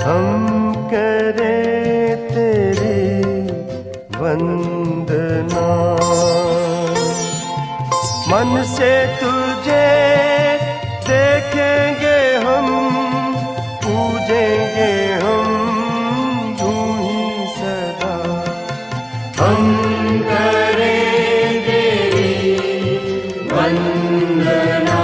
हम करें तेरी वंदना, मन से तुझे देखेंगे हम, पूजेंगे हम तू ही सदा। हम करें तेरी वंदना।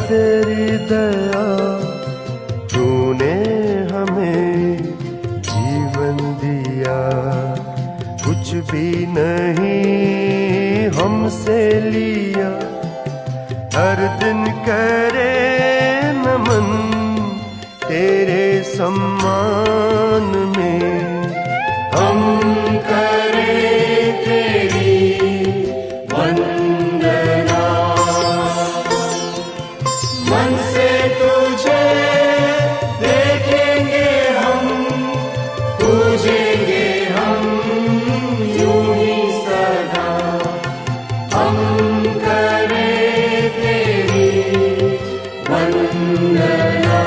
तेरी दया, तूने हमें जीवन दिया, कुछ भी नहीं हमसे लिया। हर दिन करे नमन तेरे सम्मान में, हम करें तेरी वंदना। मन से तुझे देखेंगे हम, पूजेंगे हम यूं ही सदा। हम करें तेरी वंदना।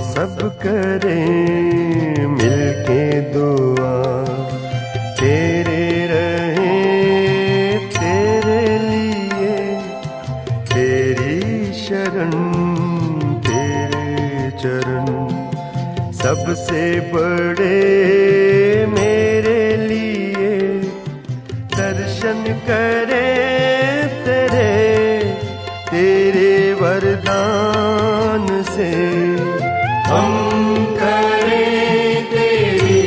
सब करें मिलके दुआ, तेरे रहे तेरे लिए, तेरी शरण तेरे चरण सबसे बड़े मेरे लिए। दर्शन करें तेरे तेरे वरदान से, हम करें तेरी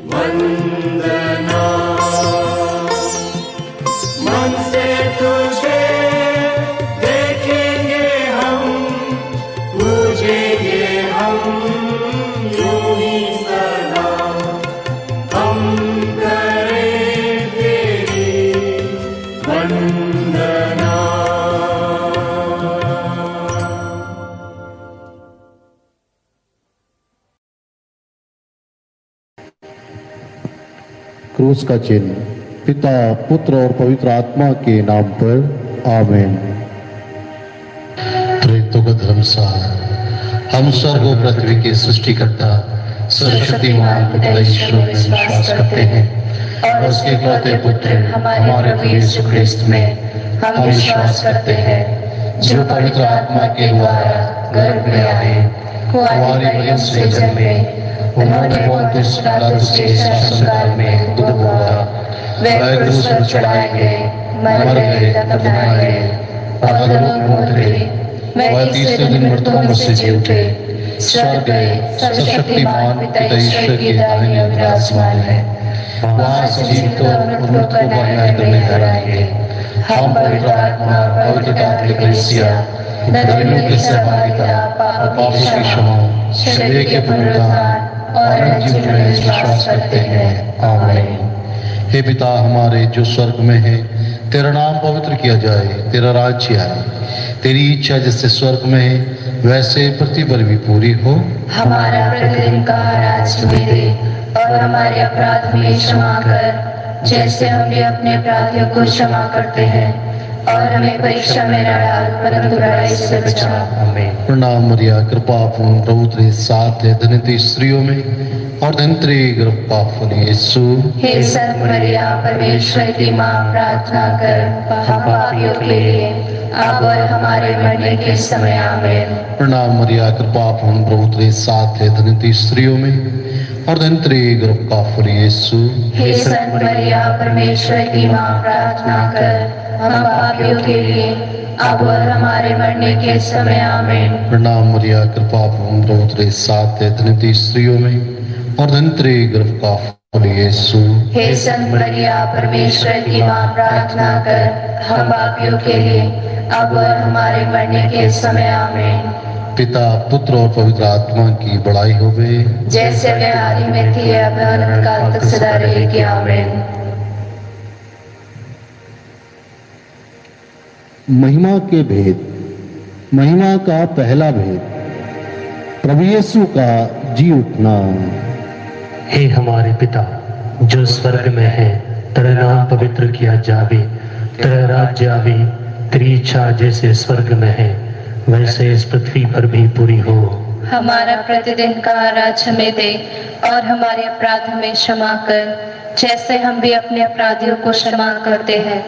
वंदना। मन से तुझे देखेंगे हम, पूजेंगे हम यूं ही सदा। हम करें तेरी वंदना। क्रूस का चिन्ह। पिता, पुत्र और पवित्र आत्मा के नाम पर आमीन। प्रेतों का धर्मसार, हम स्वर्ग और पृथ्वी के सृष्टिकर्ता सर्वशक्तिमान पिता ईश्वर में विश्वास करते हैं और उसके इकलौते पुत्र हमारे प्रभु यीशु ख्रिस्त में हम विश्वास करते हैं, जो पवित्र आत्मा के द्वारा गर्भ में आए, कुंवारी मरियम से जन्मे, उन्होंने पोंतियुस पिलातुस के शासनकाल में दूध बोया, वह क्रूस पर चढ़ाए गए, मर गए, दफनाए गए, अधोलोक में उतरे, वह तीसरे दिन मृतकों में से जी उठे, स्वर्ग गए, सर्वशक्तिमान पिता ईश्वर की दाहिनी ओर विराजमान है, वहां से जीवितों और मृतकों का न्याय करने ठहराएंगे। हम पवित्र आत्मा, पवित्र कैथोलिक कलीसिया, धर्मियों की सहभागिता, पापों की क्षमा, शरीर के पुनरुत्थान और अनंत जीवन में विश्वास करते हैं। आमीन। हे पिता हमारे जो स्वर्ग में है, तेरा नाम पवित्र किया जाए, तेरा राज्य आए, तेरी इच्छा जैसे स्वर्ग में है वैसे पृथ्वी पर भी पूरी हो। हमारा प्रतिदिन का आज हमें दे और हमारे अपराध में क्षमा कर, जैसे हम भी अपने अपराधियों को क्षमा करते हैं, और हमें परीक्षा में न डाल परंतु बुराई से बचा। प्रणाम मरिया, कृपा पूर्ण प्रभु तेरे साथ है, धन्य तू स्त्रियों में और धन्य तेरे गर्भ का फल यीशु। हे संत मरिया परमेश्वर की माँ, प्रार्थना कर हम पापियों के लिए अब और हमारे मरने के समय आमीन। प्रणाम मरिया, कृपा पूर्ण प्रभु तेरे साथ है, धन्य तू स्त्रियों में और धन्य तेरे गर्भ का फल यीशु। हे संत मरिया परमेश्वर की माँ, प्रार्थना कर हम पापियों के लिए अब और हमारे मरने के समय आमीन। प्रणाम मरिया, कृपा पूर्ण प्रभु तेरे साथ है, धन्य तू स्त्रियों में और धन्य तेरे गर्भ का फल यीशु। हे संत मरिया परमेश्वर की माँ, प्रार्थना कर हम पापियों के लिए अब और हमारे मरने के समय आमीन। पिता पुत्र और पवित्र आत्मा की बड़ाई होवे, जैसे वे आदि में थी अब अनंत काल तक सदा रहेगी आमीन। महिमा के भेद। महिमा का पहला भेद, प्रभु यीशु का जी उठना। हे हमारे पिता जो स्वर्ग में है, तेरा नाम पवित्र किया जावे, तेरा राज्य आवे, तेरी इच्छा जैसे स्वर्ग में है वैसे इस पृथ्वी पर भी पूरी हो। हमारा प्रतिदिन का आहार हमें दे और हमारे अपराध हमें क्षमा कर, जैसे हम भी अपने अपराधियों को क्षमा करते हैं,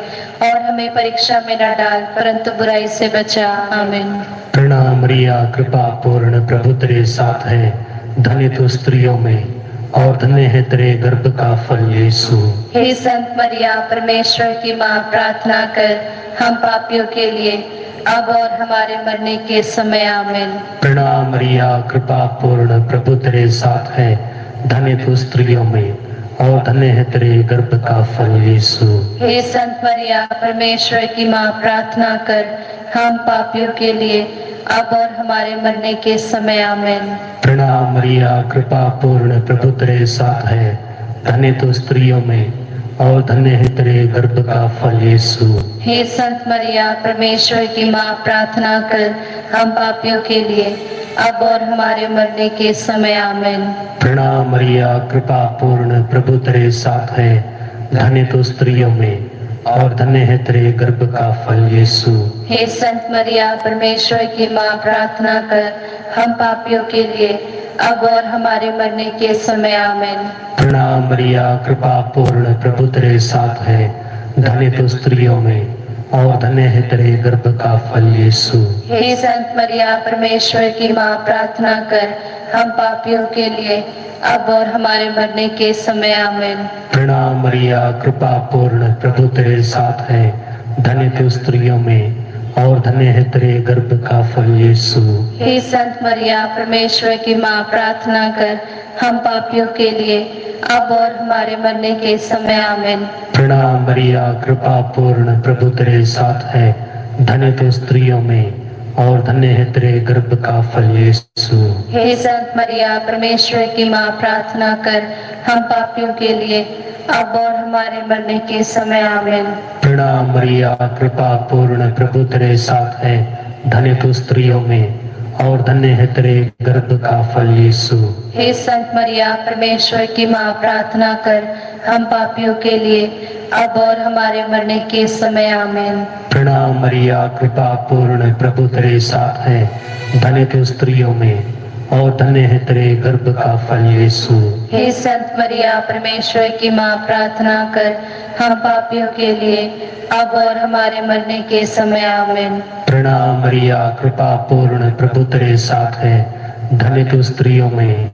और हमें परीक्षा में न डाल परंतु बुराई से बचा। आमीन। प्रणाम मरिया, कृपा पूर्ण प्रभु तेरे साथ है, धन्य तू स्त्रियों में और धन्य है तेरे गर्भ का फल यीशु। हे संत मरिया परमेश्वर की माँ, प्रार्थना कर हम पापियों के लिए अब और हमारे मरने के समय आमीन। प्रणाम मरिया, कृपा पूर्ण प्रभु तेरे साथ है, धन्य तू स्त्रियों में और धन्य है तेरे गर्भ का फल यीशु। हे संत मरिया परमेश्वर की माँ, प्रार्थना कर हम पापियों के लिए अब और हमारे मरने के समय आमीन। प्रणाम मरिया, कृपा पूर्ण प्रभु तेरे साथ है, धन्य तू स्त्रियों में और धन्य है तेरे गर्भ का फल यीशु। हे संत मरिया परमेश्वर की माँ, प्रार्थना कर हम पापियों के लिए अब और हमारे मरने के समय आमीन। प्रणाम मरिया, कृपा पूर्ण प्रभु तेरे साथ है, धन्य तू स्त्रियों में और धन्य है तेरे गर्भ का फल यीशु। हे संत मरिया परमेश्वर की माँ, प्रार्थना कर हम पापियों के लिए अब और हमारे मरने के समय आमीन। प्रणाम मरिया, कृपा पूर्ण प्रभु तेरे साथ है, धन्य तू स्त्रियों में और धन्य है तेरे गर्भ का फल यीशु। हे संत मरिया परमेश्वर की माँ, प्रार्थना कर हम पापियों के लिए अब और हमारे मरने के समय आमीन। प्रणाम मरिया, कृपा पूर्ण प्रभु तेरे साथ है, धन्य तू स्त्रियों में और धन्य है तेरे गर्भ का फल यीशु। हे संत मरिया परमेश्वर की माँ, प्रार्थना कर हम पापियों के लिए अब और हमारे मरने के समय आमीन। प्रणाम मरिया, कृपा पूर्ण प्रभु तेरे साथ है, धन्य तू स्त्रियों में और धन्य है तेरे गर्भ का फल यीशु। हे संत मरिया परमेश्वर की माँ, प्रार्थना कर हम पापियों के लिए अब और हमारे मरने के समय आमीन। प्रणाम मरिया, कृपा पूर्ण प्रभु तेरे साथ है, धन्य तू स्त्रियों में और धन्य है तेरे गर्भ का फल यीशु। हे संत मरिया परमेश्वर की माँ, प्रार्थना कर हम पापियों के लिए अब और हमारे मरने के समय आमीन। प्रणाम मरिया, कृपा पूर्ण प्रभु तेरे साथ है, धन्य तू स्त्रियों में और धन्य है तेरे गर्भ का फल यीशु। हे संत मरिया परमेश्वर की माँ, प्रार्थना कर हम पापियों के लिए अब और हमारे मरने के समय आमीन। प्रणाम मरिया, कृपा पूर्ण प्रभु तेरे साथ है, धन्य तू स्त्रियों में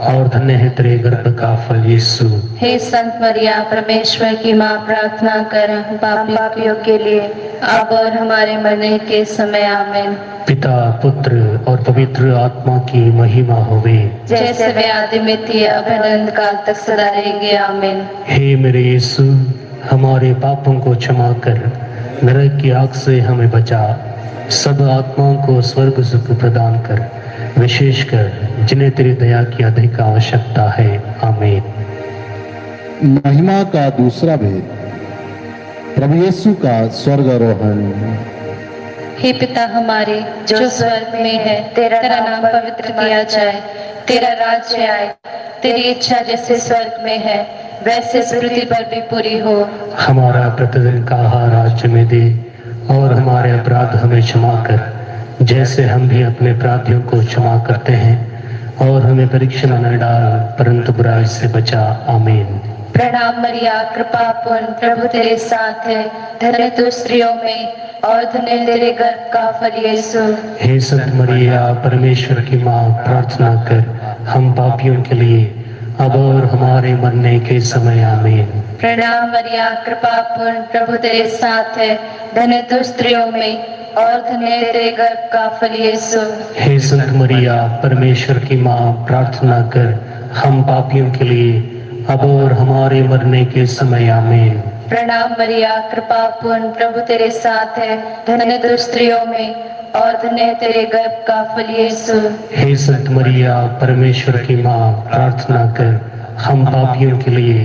और धन्य है तेरे गर्भ का फल यीशु। हे संत मरिया परमेश्वर की माँ, प्रार्थना कर हम पापियों के लिए अब और हमारे मरने के समय आमीन। पिता पुत्र और पवित्र आत्मा की महिमा होवे, जैसे वे आदि में थी अब अनंत काल तक सदा रहेगी आमीन। हे मेरे यीशु, हमारे पापों को क्षमा कर, नरक की आग से हमें बचा, सब आत्माओं को स्वर्ग सुख प्रदान कर, विशेषकर जिन्हें तेरी दया की अधिक आवश्यकता है। आमीन। महिमा का दूसरा भेद, प्रभु यीशु का स्वर्गारोहण। हे पिता हमारे जो स्वर्ग में है, तेरा नाम पवित्र किया जाए, तेरा राज्य आए, तेरी इच्छा जैसे स्वर्ग में है वैसे इस पृथ्वी पर भी पूरी हो। हमारा प्रतिदिन का आहार आज हमें दे और हमारे अपराध हमें क्षमा कर, जैसे हम भी अपने अपराधियों को क्षमा करते हैं, और हमें परीक्षा में न डाल परंतु बुराई से बचा। आमीन। प्रणाम मरिया, कृपा पूर्ण, प्रभु तेरे साथ है, धन्य तू स्त्रियों में और धन्य तेरे गर्भ का फल यीशु। हे संत मरिया, परमेश्वर की माँ, प्रार्थना कर हम पापियों के लिए अब और हमारे मरने के समय। आमीन। प्रणाम मरिया, कृपा पूर्ण, प्रभु तेरे साथ है, धन्य तू स्त्रियों में और धन्य तेरे गर्भ का फल यीशु। हे संत मरिया, परमेश्वर की माँ, प्रार्थना कर हम पापियों के लिए अब और हमारे मरने के समय। आमीन। प्रणाम मरिया, कृपा पूर्ण, प्रभु तेरे साथ है, धन्य तू स्त्रियों में और धन्य तेरे गर्भ का फल यीशु। हे संत मरिया, परमेश्वर की माँ, प्रार्थना कर हम पापियों के लिए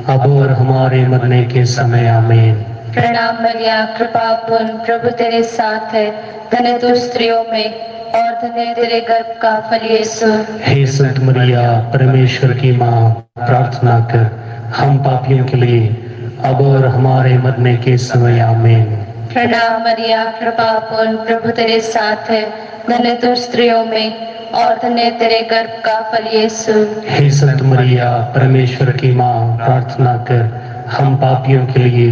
अब और हमारे मरने के समय। आमीन। प्रणाम मरिया, कृपा पूर्ण, प्रभु तेरे साथ है, धन्य तू स्त्रियों में और धन्य तेरे गर्भ का फल यीशु। हे संत मरिया, परमेश्वर की माँ, प्रार्थना कर हम पापियों के लिए अब और हमारे मरने के समय। आमीन। प्रणाम मरिया, कृपा पूर्ण, प्रभु तेरे साथ है, धन्य तू स्त्रियों में और धन्य तेरे गर्भ का फल यीशु। हे संत मरिया, परमेश्वर की माँ, प्रार्थना कर हम पापियों के लिए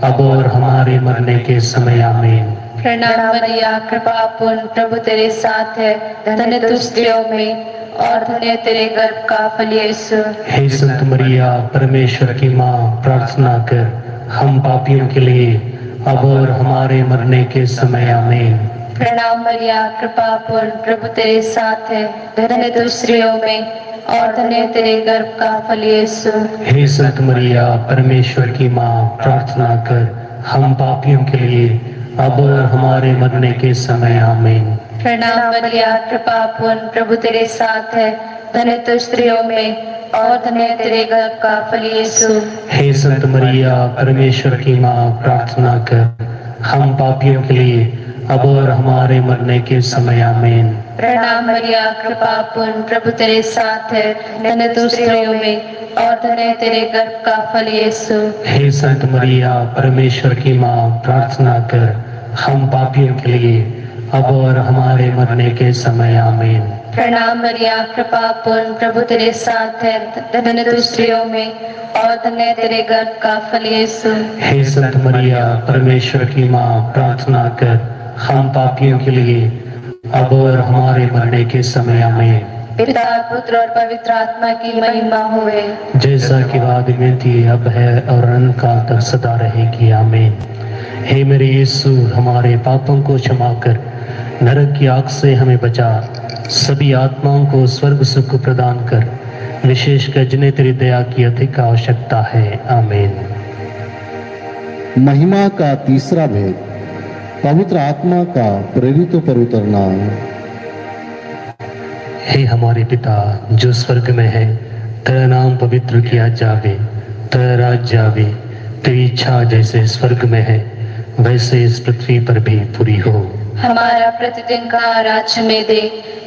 अब और हमारे मरने के समय। आमीन। प्रणाम मरिया, कृपा पूर्ण, प्रभु तेरे साथ है, धन्य तू स्त्रियों में और धन्य तेरे गर्भ का फल यीशु। हे संत मरिया, परमेश्वर की माँ, प्रार्थना कर हम पापियों के लिए अब और हमारे मरने के समय। आमीन। प्रणाम मरिया, कृपा पूर्ण, प्रभु तेरे साथ है, धन्य तू स्त्रियों में और धन्य तेरे गर्भ का फल यीशु। हे संत मरिया, परमेश्वर की माँ, प्रार्थना कर हम पापियों के लिए अब और हमारे मरने के समय। आमीन। प्रणाम मरिया, कृपा पूर्ण, प्रभु तेरे साथ है, धन्य तू स्त्रियों में और धन्य तेरे गर्भ का फल यीशु। हे संत मरिया, परमेश्वर की माँ, प्रार्थना कर हम पापियों के लिए अब और हमारे मरने के समय। आमीन। प्रणाम मरिया, कृपा पूर्ण, प्रभु तेरे साथ है, धन्य तू स्त्रियों में और धन्य तेरे गर्भ का फल यीशु। हे संत मरिया, परमेश्वर की माँ, प्रार्थना कर हम पापियों के लिए अब और हमारे मरने के समय। आमीन। प्रणाम मरिया, कृपा पूर्ण, प्रभु तेरे साथ है, धन्य तू स्त्रियों में और धन्य तेरे गर्भ का फल यीशु। हे संत मरिया, परमेश्वर की माँ, प्रार्थना कर हम पापियों के लिए अब और हमारे मरने के समय। आमीन। पिता, पुत्र और पवित्र आत्मा की महिमा होवे, जैसा कि वाद में थी, अब है और अनंत काल तक सदा रहेगी। आमीन। हे मेरे यीशु, हमारे पापों को क्षमा कर नरक की आग से हमें बचा, सभी आत्माओं को स्वर्ग सुख प्रदान कर, विशेषकर जिन्हें तेरी दया की अधिक आवश्यकता है। आमीन। महिमा का तीसरा भेद, पवित्र आत्मा का प्रेरितों पर उतरना। हे हमारे पिता जो स्वर्ग में है, तेरा नाम पवित्र किया जावे, तेरा राज्य आवे, तेरी इच्छा जैसे स्वर्ग में है वैसे इस पृथ्वी पर भी पूरी हो। हमारा प्रतिदिन का आहार हमें दे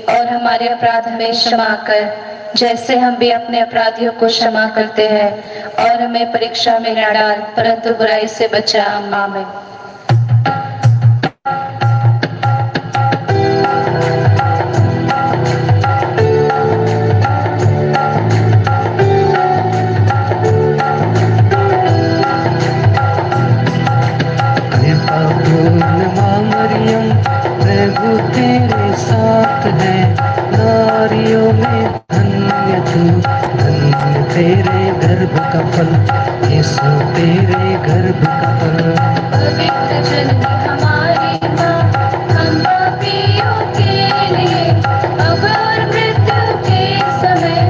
और हमारे अपराध हमें क्षमा कर, जैसे हम भी अपने अपराधियों को क्षमा करते हैं, और हमें परीक्षा में न डाल परंतु बुराई से बचा। आमीन। प्रभु तेरे साथ है, नारियों में धन्य तू, धन्य तेरे गर्भ का फल, यीशु तेरे गर्भ का फल। पवित्र जननी हमारी माँ, हम पापियों के लिए अब और मृत्यु के समय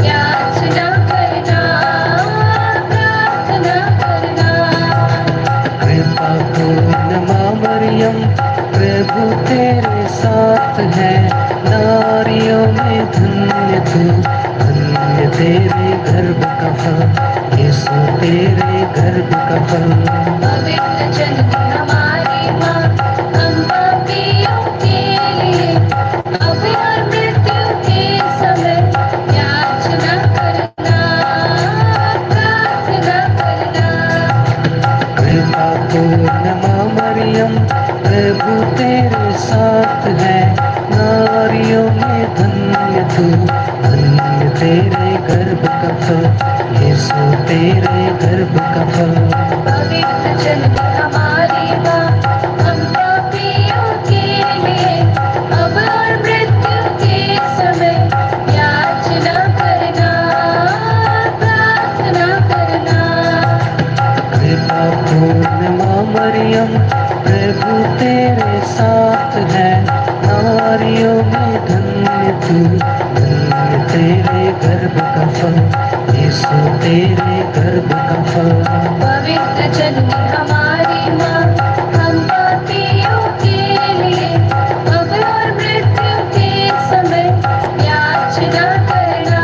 याचना करना, प्रार्थना करना। कृपा पूर्ण माँ मरियम, प्रभु तेरे साथ है, नारियों में धन्य तू, धन्य तेरे गर्भ का फल, यीशु तेरे गर्भ का फल। पवित्र जननी हमारी माँ, हम पापियों के लिए अब और मृत्यु के समय याचना करना, प्रार्थना करना। कृपा पूर्ण माँ मरियम, प्रभु तेरे साथ है, नारियों में धन्य तू, धन्य तेरे गर्भ का फल, यीशु तेरे गर्भ का फल। पवित्र जननी हमारी माँ, हम पापियों के लिए अब और मृत्यु के समय याचना करना, प्रार्थना करना। कृपा पूर्ण माँ मरियम, प्रभु तेरे साथ है, नारियों में धन्य तू, धन्य तेरे गर्भ का फल, यीशु तेरे गर्भ का फल। पवित्र जननी हमारी माँ, हम पापियों के लिए अब और मृत्यु के समय याचना करना,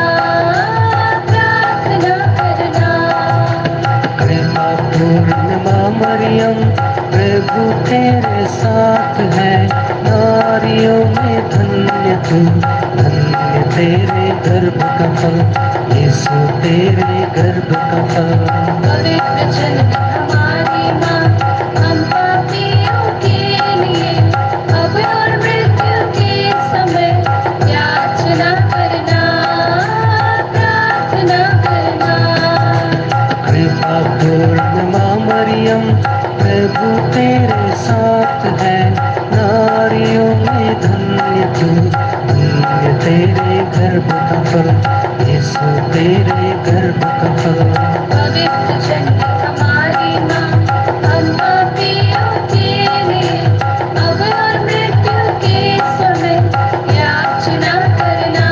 प्रार्थना करना। कृपा पूर्ण माँ मरियम, प्रभु तेरे साथ है, नारियों में धन्य तू, धन्य तेरे गर्भ का फल, यीशु तेरे गर्भ का फल। पवित्र जननी हमारी माँ, हम पापियों के लिए अब और मृत्यु के समय याचना करना, प्रार्थना करना। कृपा पूर्ण माँ मरियम, प्रभु तेरे साथ है, नारियों में धन्य तू, धन्य तेरे गर्भ का फल, यीशु तेरे गर्भ का फल। पवित्र जननी हमारी माँ, हम पापियों के लिए अब और मृत्यु के समय याचना करना,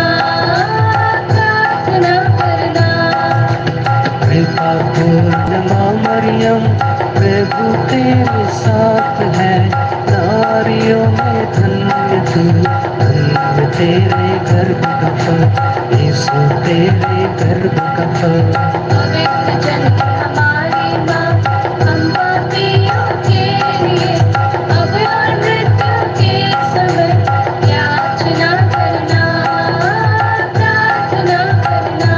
प्रार्थना करना। कृपा पूर्ण माँ मरियम, प्रभु तेरे साथ है, नारियों में धन्य तू, धन्य तेरे गर्भ का फल, यीशु तेरे गर्भ का फल। पवित्र जननी हमारी माँ, हम पापियों के लिए अब और मृत्यु के समय याचना करना, प्रार्थना करना।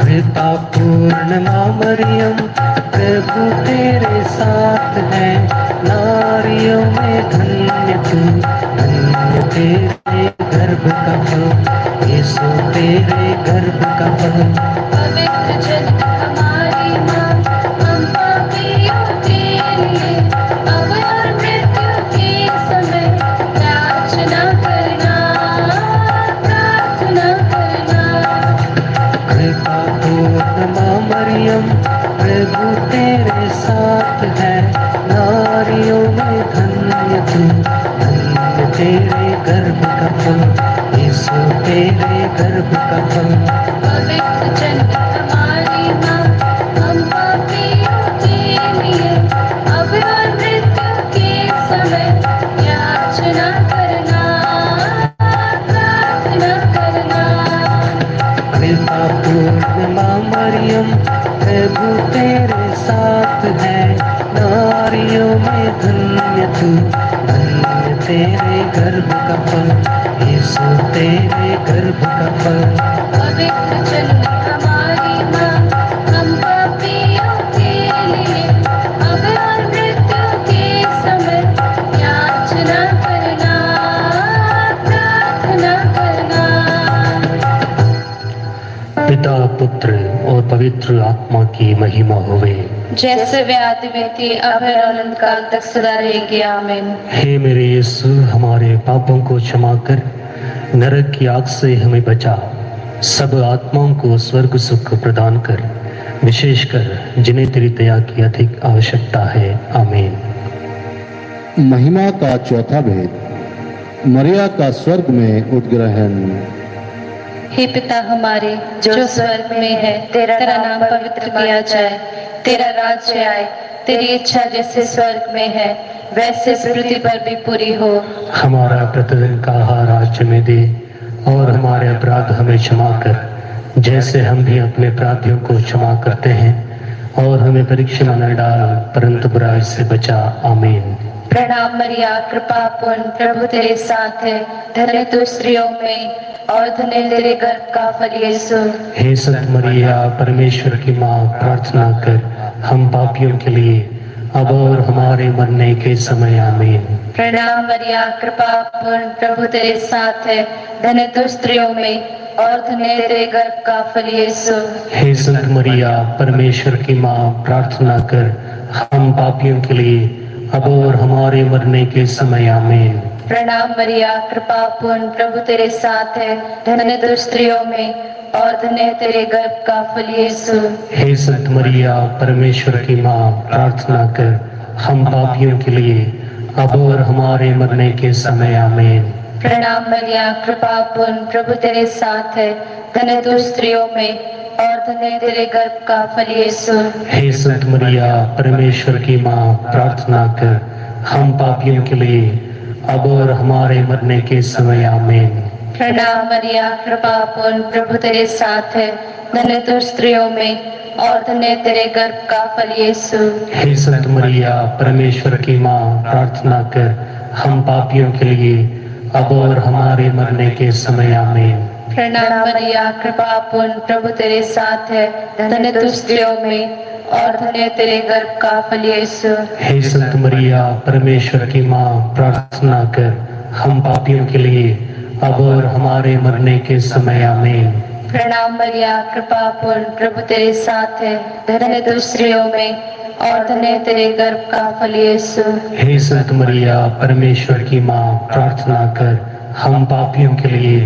कृपा पूर्ण माँ मरियम, प्रभु तेरे साथ है, नारियों में धन्य तू, धन्य तेरे गर्भ का फल, यीशु तेरे गर्भ का फल। पवित्र जननी हमारी माँ, हम पापियों के लिए अब और मृत्यु के समय याचना करना, प्रार्थना करना। कृपा पूर्ण माँ मरियम, प्रभु तेरे साथ है, नारियों में धन्य तू, धन्य तेरे गर्भ का फल, यीशु तेरे गर्भ का फल। पवित्र जननी हमारी माँ, हम पापियों के लिए अब और मृत्यु के समय याचना करना, प्रार्थना करना। कृपा पूर्ण माँ मरियम, प्रभु तेरे साथ है, नारियों में धन्य तू, धन्य तेरे गर्भ का फल, यीशु तेरे गर्भ का फल। पवित्र जननी हमारी माँ, हम पापियों के लिए अब और मृत्यु के समय याचना करना, प्रार्थना करना। पिता पुत्र और पवित्र आत्मा की महिमा होवे, जैसे वे आदि में थी अब और अनंत काल तक सदा रहेगी, आमीन। हे मेरे यीशु, हमारे पापों को क्षमा कर, नरक की आग से हमें बचा, सब आत्माओं को स्वर्ग सुख प्रदान कर, विशेषकर जिन्हें तेरी दया की अधिक आवश्यकता है, आमीन। महिमा का चौथा भेद, मरिया का स्वर्ग में उद्ग्रहण। हे पिता हमारे जो स्वर्ग में है, तेरा नाम पवित्र किया जाए, तेरा राज्य आए, तेरी इच्छा जैसे स्वर्ग में है वैसे पृथ्वी पर भी पूरी हो। हमारा प्रतिदिन का आहार आज हमें दे, और हमारे अपराध हमें क्षमा कर, जैसे हम भी अपने अपराधियों को क्षमा करते हैं, और हमें परीक्षा में न डाल, परंतु बुराई से बचा, आमीन। प्रणाम मरिया, कृपा पूर्ण, प्रभु तेरे साथ है, धन्य तू स्त्रियों में और धन्य तेरे गर्भ का फल यीशु। हे सत मरिया, परमेश्वर की माँ, प्रार्थना कर हम पापियों के लिए अब और हमारे मरने के समय आमीन। प्रणाम मरिया, कृपा पूर्ण, प्रभु तेरे साथ है। धन्य तू स्त्रियों में और धन्य तेरे गर्भ का फल यीशु। हे संत मरिया, परमेश्वर की माँ, प्रार्थना कर हम पापियों के लिए अब और हमारे मरने के समय आमीन। प्रणाम मरिया, कृपा पूर्ण, प्रभु तेरे साथ है। धन्य तू स्त्रियों में और धन्य तेरे गर्भ का फल यीशु। हे संत मरिया, परमेश्वर की माँ, प्रार्थना कर हम पापियों के लिए अब और हमारे मरने के समय आमीन। प्रणाम मरिया, कृपा पूर्ण, प्रभु तेरे साथ है। धन्य तू स्त्रियों में और धन्य तेरे गर्भ का फल यीशु। हे संत मरिया, परमेश्वर की माँ, प्रार्थना कर हम पापियों के लिए अब और हमारे मरने के समय आमीन। प्रणाम मरिया, कृपा पूर्ण, प्रभु तेरे साथ है। धन्य तू स्त्रियों में और धन्य तेरे गर्भ का फल यीशु। हे संत मरिया, परमेश्वर की माँ, प्रार्थना कर हम पापियों के लिए अब और हमारे मरने के समय आमीन। प्रणाम मरिया, कृपा पूर्ण, प्रभु तेरे साथ है। धन्य तू स्त्रियों में और धन्य तेरे गर्भ का फल यीशु। हे संत मरिया, परमेश्वर की माँ, प्रार्थना कर हम पापियों के लिए अब और हमारे मरने के समय आमीन। प्रणाम मरिया, कृपा पूर्ण, प्रभु तेरे साथ है। धन्य तू स्त्रियों में और धन्य तेरे गर्भ का फल यीशु। हे संत मरिया, परमेश्वर की माँ, प्रार्थना कर हम पापियों के लिए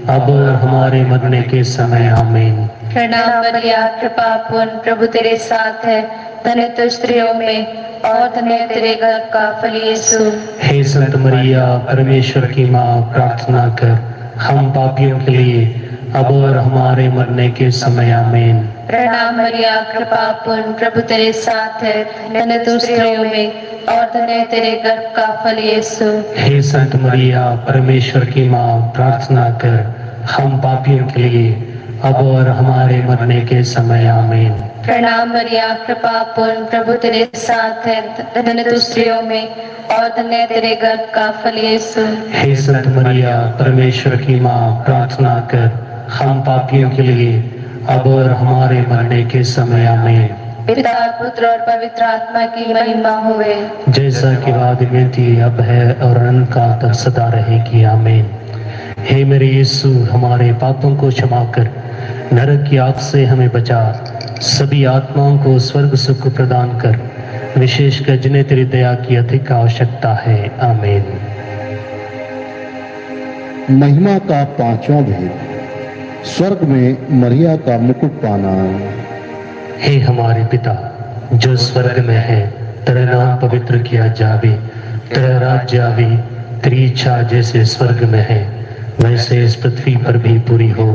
अब और हमारे मरने के समय आमीन। प्रणाम मरिया, कृपा पूर्ण, प्रभु तेरे साथ है। धन्य तू स्त्रियों में और धन्य तेरे गर्भ का फल यीशु। हे संत मरिया, परमेश्वर की माँ, प्रार्थना कर हम पापियों के लिए अब और हमारे मरने के समय आमीन। प्रणाम मरिया, कृपा पूर्ण, प्रभु तेरे साथ है। धन्य तू स्त्रियों में और धन्य तेरे गर्भ का फल यीशु। हे संत मरिया, परमेश्वर की माँ, प्रार्थना कर हम पापियों के लिए अब और हमारे मरने के समय आमीन। प्रणाम मरिया, कृपा पूर्ण, प्रभु तेरे साथ है। धन्य तू स्त्रियों में और धन्य तेरे गर्भ का फल यीशु। हे संत मरिया, परमेश्वर की माँ, प्रार्थना कर हम पापियों के लिए अब और हमारे मरने के समय आमीन। पिता, पुत्र और पवित्र आत्मा की महिमा होवे, जैसा कि आदि में थी, अब है और अनंत काल तक सदा रहेगी, आमीन। हे मेरे यीशु, हमारे पापों को क्षमा कर नरक की आग से हमें बचा, सभी आत्माओं को स्वर्ग सुख प्रदान कर, विशेषकर जिन्हें तेरी दया की अधिक आवश्यकता है, आमीन। महिमा का पांचवा भेद, स्वर्ग में मरिया का मुकुट पाना। हे हमारे पिता जो स्वर्ग में है, तेरा नाम पवित्र किया जावे, तेरा राज्य आवे, तेरी इच्छा जैसे स्वर्ग में है वैसे इस पृथ्वी पर भी पूरी हो।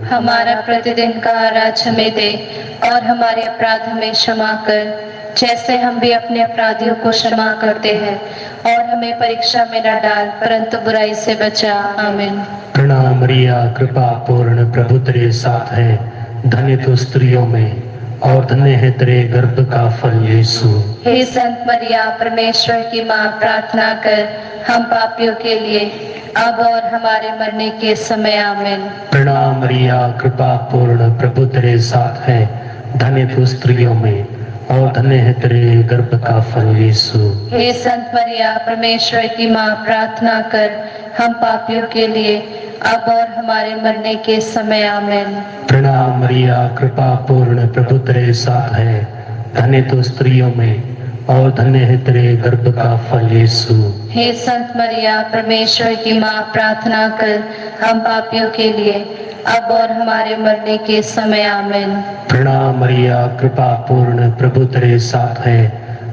हमारा प्रतिदिन का आहार हमें दे और हमारे अपराध हमें क्षमा कर, जैसे हम भी अपने अपराधियों को क्षमा करते हैं, और हमें परीक्षा में न डाल परंतु बुराई से बचा, आमीन। प्रणाम मरिया, कृपा पूर्ण, प्रभु तेरे साथ है। धन्य तू स्त्रियों में और धन्य है तेरे गर्भ का फल यीशु। हे संत मरिया, परमेश्वर की माँ, प्रार्थना कर हम पापियों के लिए अब और हमारे मरने के समय, आमीन। प्रणाम मरिया, कृपा पूर्ण, प्रभु तेरे साथ है। धन्य तू स्त्रियों में और धन्य है तेरे गर्भ का फल यीशु। हे संत मरिया, परमेश्वर की माँ, प्रार्थना कर हम पापियों के लिए अब और हमारे मरने के समय, आमीन। प्रणाम मरिया, कृपा पूर्ण, प्रभु तेरे साथ है। धन्य तू स्त्रियों में और धन्य है तेरे गर्भ का फल यीशु। हे संत मरिया, परमेश्वर की माँ, प्रार्थना कर हम पापियों के लिए अब और हमारे मरने के समय, आमीन। प्रणाम मरिया, कृपा पूर्ण, प्रभु तेरे साथ है।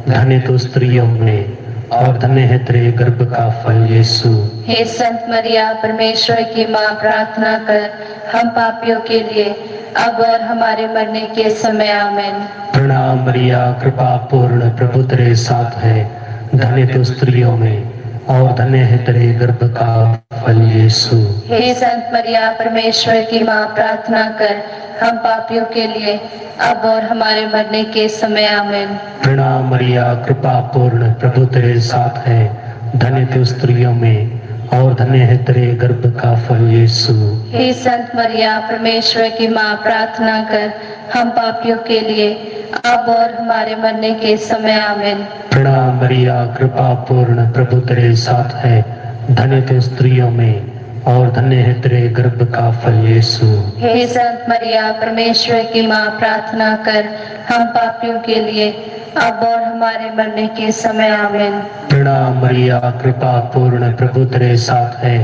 धन्य तू स्त्रियों में और धन्य है तेरे गर्भ का फल यीशु। हे संत मरिया, परमेश्वर की माँ, प्रार्थना कर हम पापियों के लिए अब और हमारे मरने के समय, आमीन। प्रणाम मरिया, कृपा पूर्ण, प्रभु तेरे साथ है। धन्य तू स्त्रियों में और धन्य है तेरे गर्भ का फल यीशु। हे संत मरिया, परमेश्वर की माँ, प्रार्थना कर हम पापियों के लिए अब और हमारे मरने के समय, आमीन। प्रणाम मरिया, कृपा पूर्ण, प्रभु तेरे साथ है। धन्य तू स्त्रियों में और धन्य है तेरे गर्भ का फल यीशु। हे संत मरिया परमेश्वर की माँ, प्रार्थना कर हम पापियों के लिए अब और हमारे मरने के समय आमीन। प्रणाम मरिया, कृपा पूर्ण, प्रभु तेरे साथ है, धन्य तू स्त्रियों में और धन्य है तेरे गर्भ का फल यीशु। हे संत मरिया परमेश्वर की माँ, प्रार्थना कर हम पापियों के लिए अब और हमारे मरने के समय आमीन। प्रणाम मरिया, कृपा पूर्ण, प्रभु तेरे साथ है,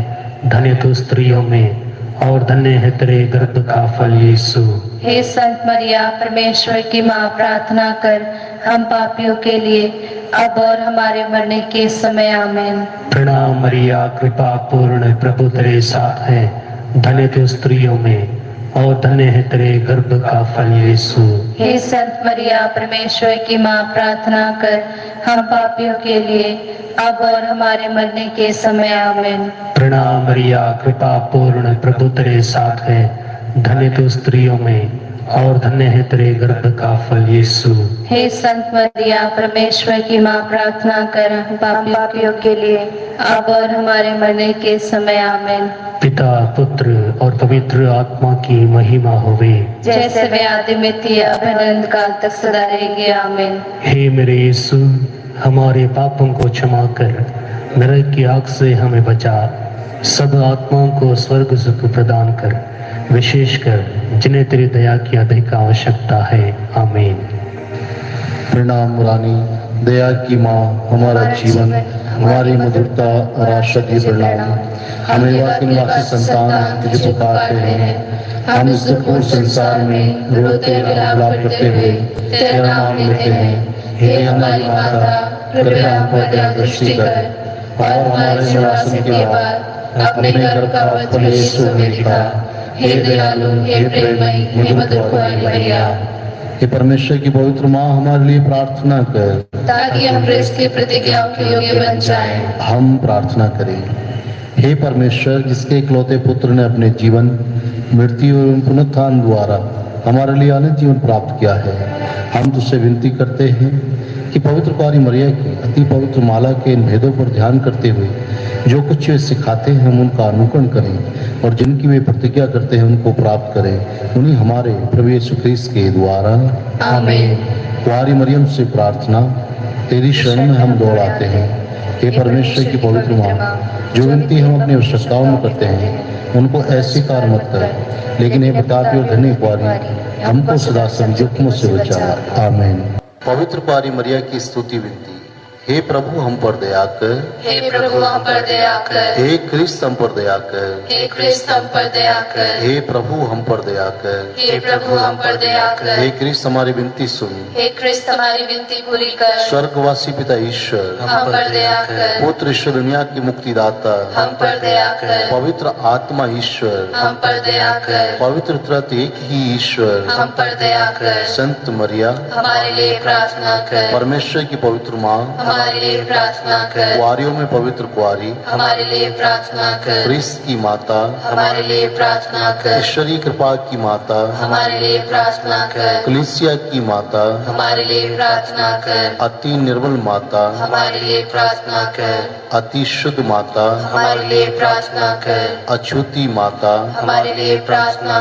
धन्य तू स्त्रियों में और धन्य है तेरे गर्भ का फल यीशु। हे संत मरिया परमेश्वर की माँ, प्रार्थना कर हम पापियों के लिए अब और हमारे मरने के समय आमीन। प्रणाम मरिया, कृपा पूर्ण, प्रभु तेरे साथ है, धन्य तू स्त्रियों में और धन्य है तेरे गर्भ का फल यीशु। हे संत मरिया परमेश्वर की माँ, प्रार्थना कर हम पापियों के लिए अब और हमारे मरने के समय आमीन। प्रणाम मरिया, कृपा पूर्ण, प्रभु तेरे साथ है, धन्य तू स्त्रियों में और धन्य है तेरे गर्भ का फल यीशु। हे संत मरिया परमेश्वर की माँ, प्रार्थना कर हम पापियों के लिए अब और हमारे मरने के समय आमीन। पिता, पुत्र और पवित्र आत्मा की महिमा होवे, जैसे वे आदि में थी अब अनंत काल तक सदा रहेंगे आमीन। हे मेरे यीशु, हमारे पापों को क्षमा कर, नरक की आग से हमें बचा, सब आत्माओं को स्वर्ग सुख प्रदान कर, विशेषकर जिन्हें तेरी दया की अधिक आवश्यकता है आमीन। प्रणाम रानी, दया की माँ, हमारा जीवन, हमारी मधुरता और आशा की प्रणाम। हमें वाकिनवासी संतान तुझे पुकारते हैं, हम इस दुखपूर्ण संसार में रोते विलाप करते हुए तेरा नाम लेते हैं। हे हमारी माता, कृपया हम पर दया दृष्टि कर और हमारे निवासन के बाद अपने गर्भ का फल यीशु हमें दिखा। हे दयालु, हे प्रेममयी, हे मधुर कुमारी मरिया। हे परमेश्वर की पवित्र माँ, हमारे लिए प्रार्थना कर ताकि हम प्रेस की प्रतिज्ञाओं के योग्य बन जाएं। हम प्रार्थना करें। हे परमेश्वर, जिसके इकलौते पुत्र ने अपने जीवन, मृत्यु एवं पुनरुत्थान द्वारा हमारे लिए अनंत जीवन प्राप्त किया है, हम तुझसे विनती करते हैं कि पवित्र कुमारी मरिया की अति पवित्र माला के इन भेदों पर ध्यान करते हुए जो कुछ वे सिखाते हैं हम उनका अनुकरण करें और जिनकी वे प्रतिज्ञा करते हैं उनको प्राप्त करें। उन्हीं हमारे प्रभु यीशु ख्रीस्त के द्वारा आमीन। कुमारी मरियम से प्रार्थना, तेरी शरण में हम दौड़ आते हैं। हे परमेश्वर की पवित्र माँ, जो विनती हम अपनी आवश्यकताओं में करते हैं उनको ऐसे कार्य मत कर, लेकिन हे प्रतापी और धन्य कुमारी, हमको सदा संयुक्तों से बचा। आमीन। पवित्र कुमारी मरिया की स्तुति विनती। हे प्रभु हम पर दया कर, हे प्रभु हम पर दया कर, हे क्रिस्त हम पर दया कर, हे क्रिस्त हम पर दया कर, हे प्रभु हम पर दया कर, हे प्रभु हम पर दया कर, हे क्रिस्त हमारी विनती सुन। हे क्रिस्त हमारी विनती पूरी कर, स्वर्गवासी पिता ईश्वर, हम पर दया कर, पुत्र ईश्वर दुनिया की मुक्तिदाता, हम पर दया कर, पवित्र आत्मा ईश्वर, हम पर दया कर, पवित्र त्रत एक ही ईश्वर, हम पर दया कर, संत मरिया, हमारे लिए प्रार्थना कर, परमेश्वर की पवित्र माँ, हमारे लिए प्रार्थना कर, कुआरियों में पवित्र कुआरी, हमारे लिए प्रार्थना कर, क्रिस्त की माता, हमारे लिए प्रार्थना कर, ईश्वरीय कृपा की माता, हमारे लिए प्रार्थना कर, कलीसिया की माता, हमारे लिए प्रार्थना कर, अति निर्मल माता, हमारे लिए प्रार्थना कर, अति शुद्ध माता, हमारे लिए प्रार्थना कर, अछूती माता, हमारे लिए प्रार्थना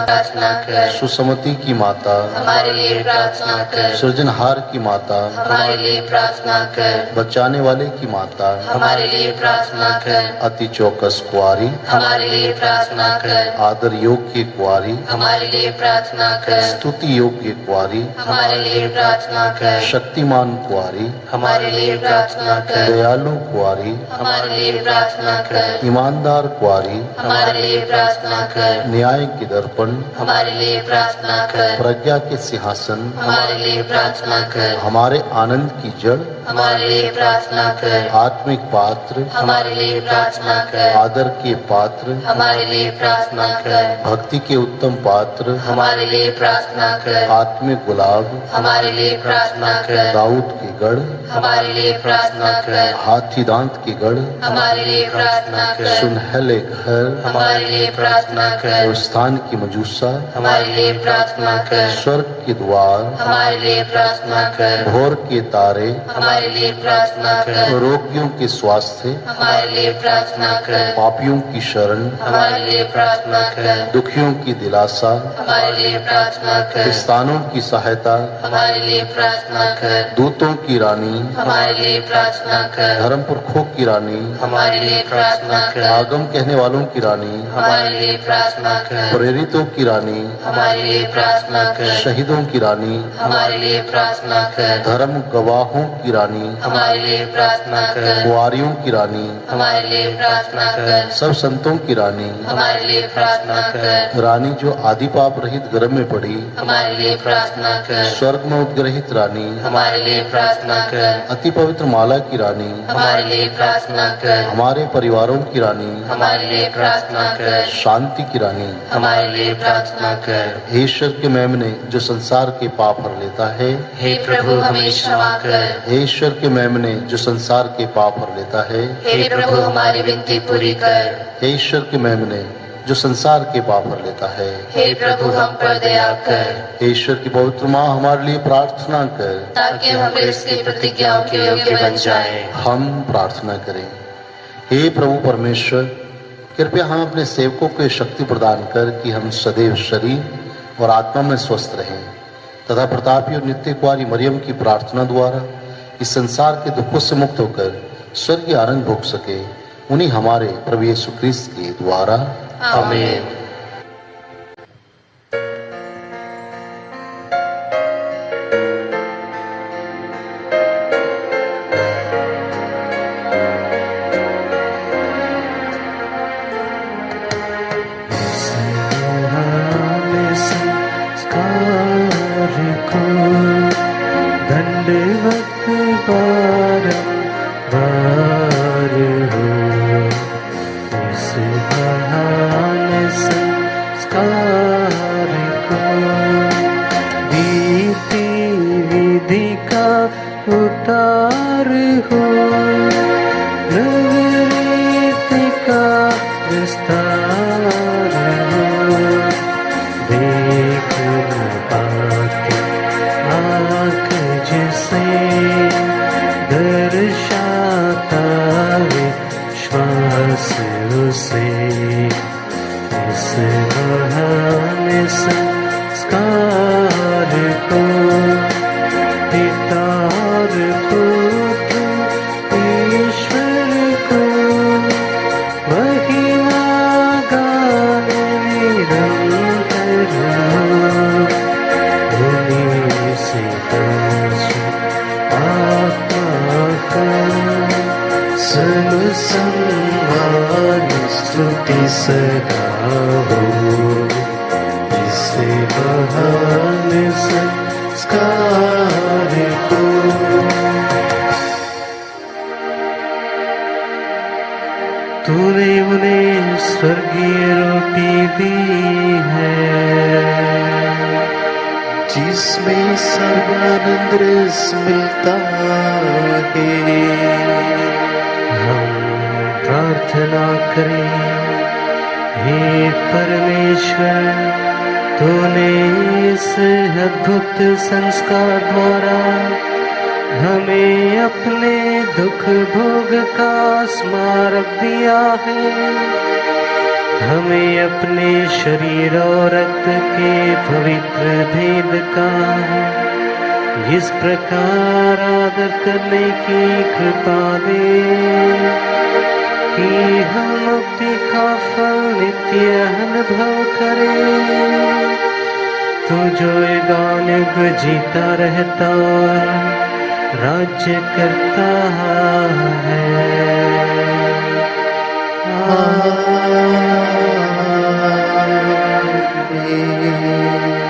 कर, सुसमति की माता, हमारे लिए प्रार्थना कर, सृजनहार की माता, हमारे लिए प्रार्थना कर, बचाने वाले की माता, हमारे लिए प्रार्थना कर, अति चौकस कुआरी, हमारे लिए प्रार्थना कर, आदर योग्य कुआरी, हमारे लिए प्रार्थना कर, स्तुति योग्य कुआरी, हमारे लिए प्रार्थना कर, शक्तिमान कुआरी, हमारे लिए प्रार्थना कर, दयालु कुआरी, हमारे लिए प्रार्थना कर, ईमानदार कुआरी, हमारे लिए प्रार्थना कर, न्याय के दर्पण, हमारे लिए प्रार्थना कर, प्रज्ञा के सिंहासन, हमारे लिए प्रार्थना कर, हमारे आनंद की जड़, हमारे लिए प्रार्थना कर, आत्मिक पात्र, हमारे लिए प्रार्थना कर, आदर के पात्र, हमारे लिए प्रार्थना कर, भक्ति के उत्तम पात्र, हमारे लिए प्रार्थना कर, आत्मिक गुलाब, हमारे लिए प्रार्थना कर, दाऊद के गढ़, हमारे लिए प्रार्थना कर, हाथी दांत के गढ़, हमारे लिए प्रार्थना कर, सुनहले घर, हमारे लिए प्रार्थना कर, और स्थान की मजूसा, हमारे लिए प्रार्थना कर, स्वर्ग के द्वार, हमारे लिए प्रार्थना कर, भोर के तारे, हमारे लिए प्रार्थना प्रार्थना कर। रोगियों के स्वास्थ्य, हमारे लिए प्रार्थना कर। पापियों की शरण, हमारे लिए प्रार्थना कर। दुखियों की दिलासा, हमारे लिए प्रार्थना कर। किसानों की सहायता, हमारे लिए प्रार्थना कर। दूतों की रानी, हमारे लिए प्रार्थना कर। धर्म पुरखों की रानी, हमारे लिए प्रार्थना कर। आगम कहने वालों की रानी, हमारे लिए प्रार्थना कर। प्रेरितों की रानी, हमारे लिए प्रार्थना कर। शहीदों की रानी, हमारे लिए प्रार्थना कर। धर्म गवाहों की रानी, हमारे लिए प्रार्थना कर। कुआरियों की रानी, हमारे लिए प्रार्थना कर। सब संतों की रानी, हमारे लिए प्रार्थना कर। रानी जो आदि पाप रहित गर्भ में पड़ी, हमारे लिए प्रार्थना कर। स्वर्ग में उद्ग्रहित रानी, हमारे लिए प्रार्थना कर। अति पवित्र माला की रानी, हमारे लिए प्रार्थना कर। हमारे परिवारों की रानी, हमारे लिए प्रार्थना कर। शांति की रानी, हमारे लिए प्रार्थना कर। हे ईश्वर के मेमने जो संसार के पाप हर लेता है, हे प्रभु हमें क्षमा कर। हे ईश्वर के मेमने जो संसार के पाप हर लेता है, हे प्रभु हमारी विनती पूरी कर। हे ईश्वर के मेमने जो संसार के पाप हर लेता है, हे प्रभु हम पर दया कर। हे ईश्वर की पवित्र माँ हमारे लिए प्रार्थना कर। ताकि हम उसकी प्रतिज्ञाओं के योग्य बन जाएं। हम प्रार्थना करें। हे प्रभु परमेश्वर, कृपया हम अपने सेवकों को शक्ति प्रदान कर कि हम सदैव शरीर और आत्मा में स्वस्थ रहें तथा प्रतापी और नित्य कुमारी मरियम की प्रार्थना द्वारा इस संसार के दुखों से मुक्त होकर स्वर्गीय आनंद भोग सके। उन्हीं हमारे प्रभु यीशु क्रिस्त के द्वारा आमीन। दंडवत बारंबार हो, इस महान संस्कार को बीती विधि का उतार हो, नवरीति का विस्तार हो, देख न पाती आँख जिसे दर्शाता विश्वास उसे, इस महान संस्कार को पिता और पुत्र ईश्वर को महिमा गाने निरंतर उन्हीं से आत्मा का सम्मान स्तुति सदा हो, इसे महान संस्कार को। तूने उन्हें स्वर्गीय रोटी दी है जिसमें सर्वानंद रस मिलता है। हम प्रार्थना करें। हे परमेश्वर, तूने इस अद्भुत संस्कार द्वारा हमें अपने दुख भोग का स्मारक दिया है। हमें अपने शरीर और रक्त के पवित्र भेद का इस प्रकार आदर करने की कृपा दे कि हम मुक्ति का फल नित्य अनुभव करें। तू जो युगानुग जीता रहता और राज्य करता है। आमीन।